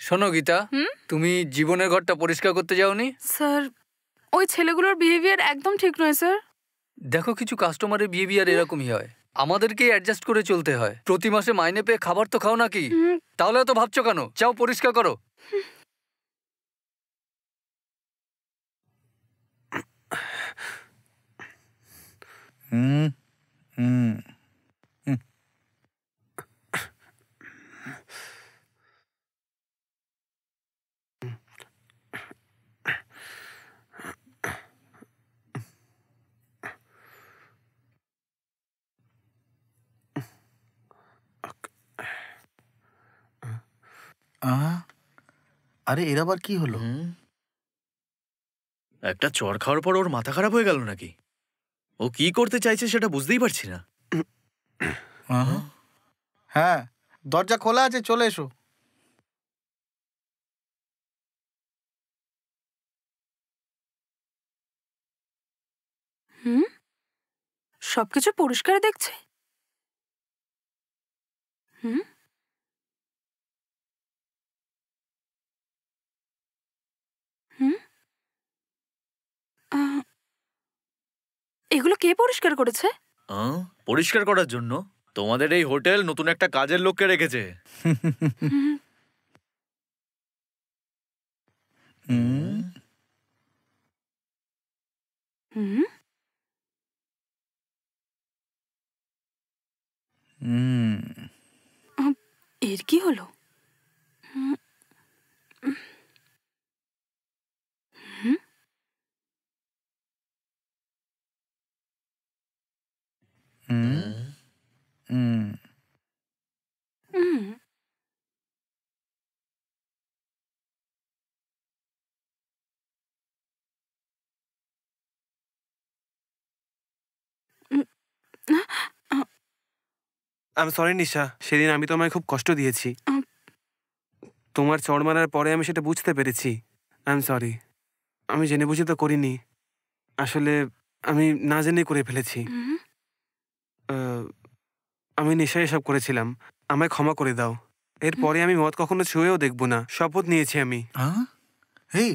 শোনো গীতা, তুমি জীবনের ঘরটা পরিষ্কার করতে যাওনি? স্যার, ওই ছেলেগুলোর বিহেভিয়ার একদম ঠিক নয় স্যার। দেখো, কিছু কাস্টমারের বিহেভিয়ার এরকমই হয়, আমাদেরকেই অ্যাডজাস্ট করে চলতে হয়। প্রতি মাসে মাইনে পেয়ে খাবার তো খাও নাকি? তাহলে তো ভাবছো কেন? যাও পরিষ্কার করো। হুম হুম আরে এর আবার কি হলো? একটা চড় খাওয়ার পর ওর মাথা খারাপ হয়ে গেল নাকি? ও কি করতে চাইছে সেটা বুঝতেই পারছি না। হ্যাঁ, দরজা খোলা আছে, চলে এসো। সবকিছু পরিষ্কার দেখছে। এগুলো কে পরিষ্কার করেছে? পরিষ্কার করার জন্য তোমাদের এই হোটেল নতুন একটা কাজের লোককে রেখেছে। এর কি হলো? আমি সরি নিশা, সেদিন আমি তোমায় খুব কষ্ট দিয়েছি। তোমার চড় মারার পরে আমি সেটা বুঝতে পেরেছি। I am sorry. আমি জেনে বুঝে তো করিনি, আসলে আমি না জেনেই করে ফেলেছি। আমি নেশায় এসব করেছিলাম, আমায় ক্ষমা করে দাও। এরপরে আমি মদ কখনো ছুঁয়েও দেখব না, শপথ নিয়েছি আমি। এই,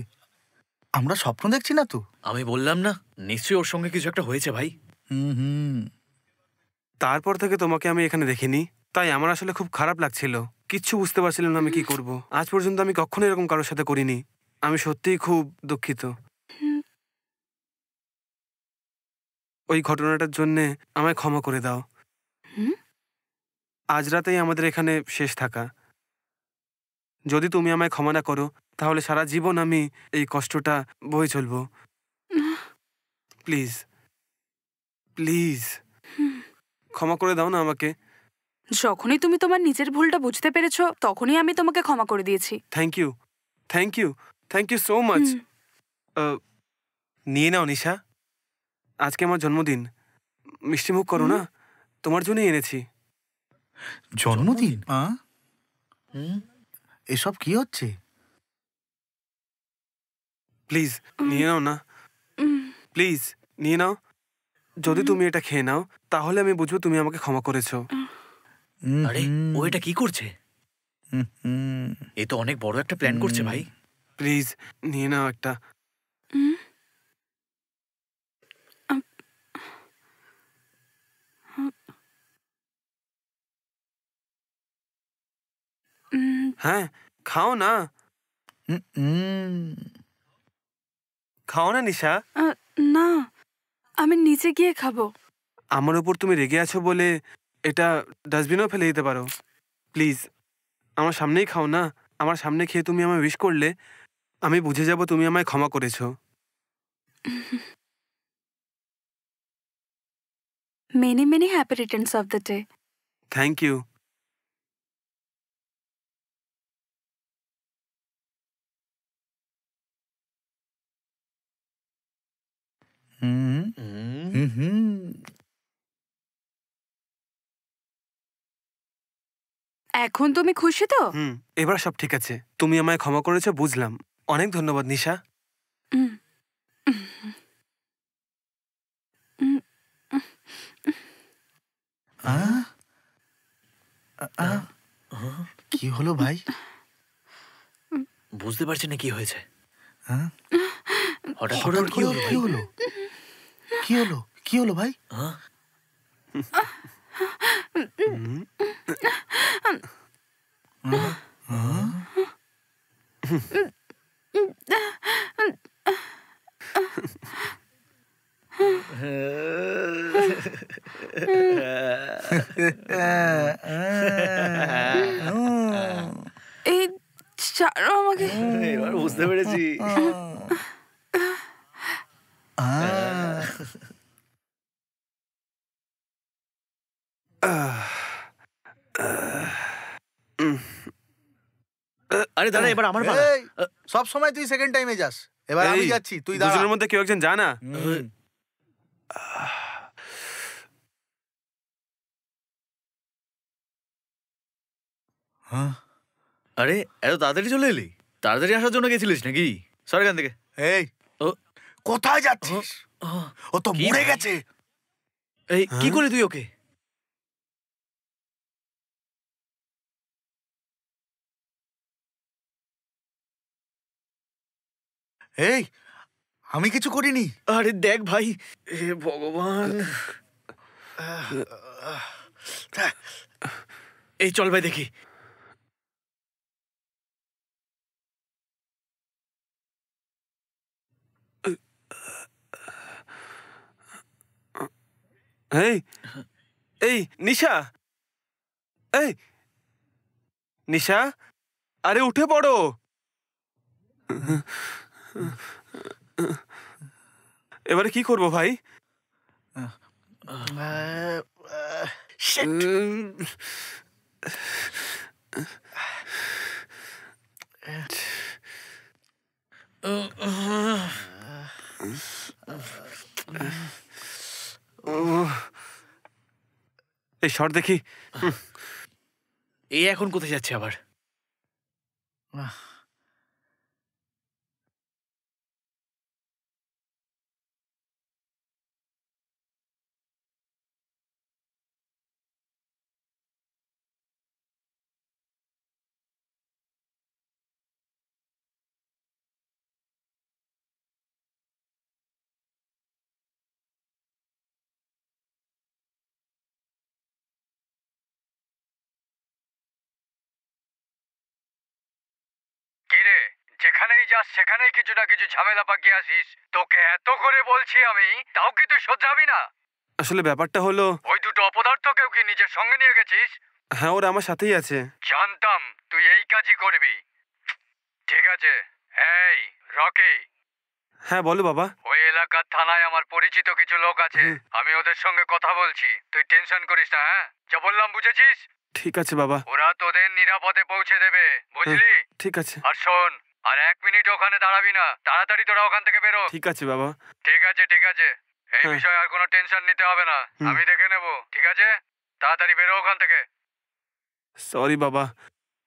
আমরা স্বপ্ন দেখছি না তো? আমি বললাম না, নিশ্চয়ই ওর সঙ্গে কিছু একটা হয়েছে ভাই। তারপর থেকে তোমাকে আমি এখানে দেখিনি, তাই আমার আসলে খুব খারাপ লাগছিল। কিচ্ছু বুঝতে পারছিলাম না আমি কি করব। আজ পর্যন্ত আমি কখনো এরকম কারোর সাথে করিনি। আমি সত্যিই খুব দুঃখিত। ওই ঘটনাটার জন্যে আমায় ক্ষমা করে দাও। আজ রাতেই আমাদের এখানে শেষ থাকা। যদি তুমি আমায় ক্ষমা না করো, তাহলে সারা জীবন আমি এই কষ্টটা বয়ে চলবো। প্লিজ প্লিজ ক্ষমা করে দাও না আমাকে। যখনই তুমি তোমার নিজের ভুলটা বুঝতে পেরেছো, তখনই আমি তোমাকে ক্ষমা করে দিয়েছি। Thank you, thank you, thank you so much. নিয়ে নাও নিশা, আজকে আমার জন্মদিন, মিষ্টিমুখ করো না, তোমার জন্যই এনেছি। জন্মদিন? এসব কি হচ্ছে? প্লিজ নিয়ে নাও না, প্লিজ নিয়ে নাও। যদি তুমি এটা খেয়ে নাও, তাহলে আমি বুঝবো তুমি আমাকে ক্ষমা করেছো। আরে ও এটা কি করছে? এ তো অনেক বড় একটা প্ল্যান করছে ভাই। প্লিজ নিয়ে নাও একটা। হ্যাঁ, খাও না, খাও না নিশা। না, আমি নিচে গিয়ে খাবো। আমার উপর তুমি রেগে আছো বলে এটা ডাস্টবিনেও ফেলে দিতে পারো। প্লিজ আমার সামনেই খাও না। আমার সামনে খেয়ে তুমি আমায় উইশ করলে আমি বুঝে যাব তুমি আমায় ক্ষমা করেছো। Many, many happy returns of the day. Thank you. এখন তুমি খুশি তো? এবার সব ঠিক আছে, তুমি আমায় ক্ষমা করেছো বুঝলাম। অনেক ধন্যবাদ নিশা। কি হলো ভাই? বুঝতে পারছি না কি হয়েছে। হ্যাঁ? হঠাৎ হঠাৎ হঠাৎ কি করে হলো কি হলো? কি হলো? কি হলো ভাই? হ্যাঁ? এই ছাড়ো আমাকে। এবার বুঝতে পেরেছি। আরে দাঁড়া, এবার আমার পালা। এই, সব সময় তুই সেকেন্ড টাইমে যাস, এবার আমি এই, যাচ্ছি, তুই দাঁড়া। দুজনের মধ্যে কেউ একজন জানা। হ্যাঁ? আরে এত তাড়াতাড়ি চলে এলি? তাড়াতাড়ি আসার জন্য গেছিলিস নাকি? সর এখান থেকে। এই, ও, কোথায় যাচ্ছিস? ও, ও তো কি মরে ভাই? গেছে। এই কি হ্যাঁ? করলি তুই ওকে? এই, আমি কিছু করিনি। আরে দেখ ভাই, হে ভগবান। এই চল ভাই দেখি। এই এই নিশা, এই নিশা, আরে উঠে পড়ো। এবারে কি করবো ভাই? Shit! এই শর্ট দেখি। এ এখন কোথায় যাচ্ছে আবার? কিরে, যেখানেই যাস সেখানেই কিছু না কিছু ঝামেলা পাকিয়ে আসিস। তোকে এত করে বলছি আমি, তাও কি তুই শোধরাবি না? আসলে ব্যাপারটা হলো, ওই দুটো অপদার্থকেও কি নিজের সঙ্গে নিয়ে গেছিস? হ্যাঁ ওরা আমার সাথেই আছে। জানতাম তুই এই কাজই করবি। ঠিক আছে। এই রকি, হ্যাঁ বলো বাবা। ওই এলাকার থানায় আমার পরিচিত কিছু লোক আছে, আমি ওদের সঙ্গে কথা বলছি। তুই টেনশন করিস না, হ্যাঁ? যা বললাম বুঝেছিস? ঠিক আছে বাবা। ওরা তোদের নিরাপদে পৌঁছে দেবে, বুঝলি? ঠিক আছে। আর শোন, আর 1 মিনিট ওখানে দাঁড়াবি না, তাড়াতাড়ি তোরা ওখান থেকে বেরো। ঠিক আছে বাবা। ঠিক আছে, ঠিক আছে। এই হ্যাঁ। বিষয়ে আর কোনো টেনশন নিতে হবে না, আমি দেখে নেব। ঠিক আছে, তাড়াতাড়ি বেরো ওখান থেকে। সরি বাবা।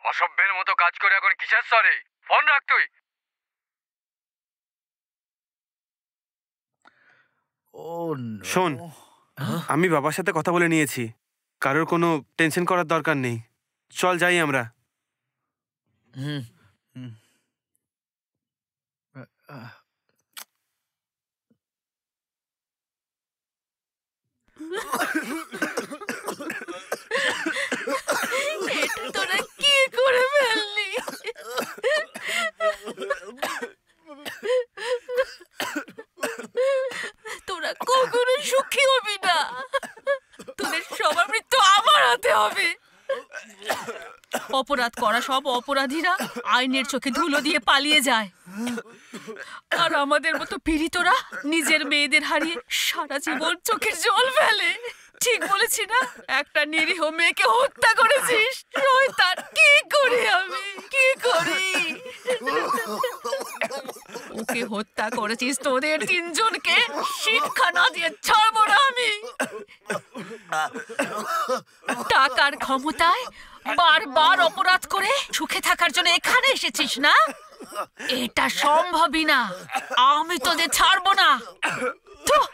অসভ্যের মতো কাজ করে এখন কিসের সরি? ফোন রাখ তুই। Oh no! শোন, আমি বাবার সাথে কথা বলে নিয়েছি, কারোর কোনো টেনশন করার দরকার নেই। চল যাই আমরা। হুম। এটা তোরা কি করে ফেললি? তোরা কখনো সুখী হবি না, তোদের সবার মৃত্যু আমার হাতে হবে। অপরাধ করা সব অপরাধীরা আইনের চোখে ধুলো দিয়ে পালিয়ে যায়, আর আমাদের মতো পীড়িতরা নিজের মেয়েদের হারিয়ে সারা জীবন চোখের জল ফেলে। ঠিক বলেছি না? একটা নিরীহ মেয়েকে হত্যা করেছিস শয়তান। কি করি আমি, কি করি? ওকে হত্যা করেছিস, তোদের 3 জনকে শিক্ষা না দিয়ে ছাড়বো না আমি। টাকার ক্ষমতায় বারবার অপরাধ করে সুখে থাকার জন্য এখানে এসেছিস না? এটা সম্ভবই না। আমি তোদের ছাড়বো না। ধুঃ,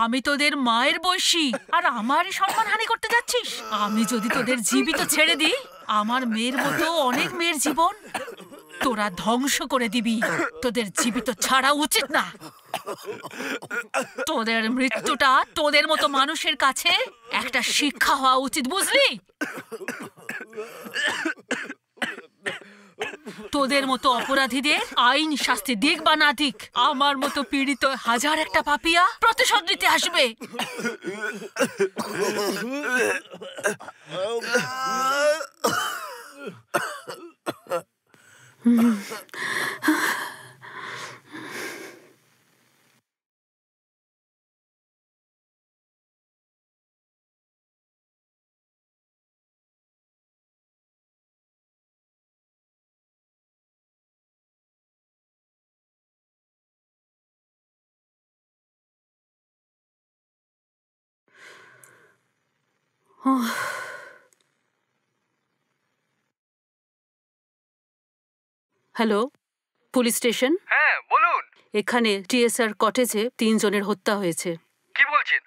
আমি তোদের মায়ের বয়সী, আর আমারই সম্মানহানি করতে যাচ্ছিস? আমি যদি তোদের জীবিত ছেড়ে দিই, আমার মেয়ের মতো অনেক মেয়ের জীবন তোরা ধ্বংস করে দিবি। তোদের জীবিত ছাড়া উচিত না। তোদের মৃত্যুটা তোদের মতো মানুষের কাছে একটা শিক্ষা হওয়া উচিত, বুঝলি? তোদের মতো অপরাধীদের আইন শাস্তি দিক বা না দিক, আমার মতো পীড়িত হাজার একটা পাপিয়া প্রতিশোধ নিতে আসবে। Hello, police station. হ্যাঁ বলুন। এখানে টিএসআর কটেজে 3 জনের হত্যা হয়েছে। কি বলছেন?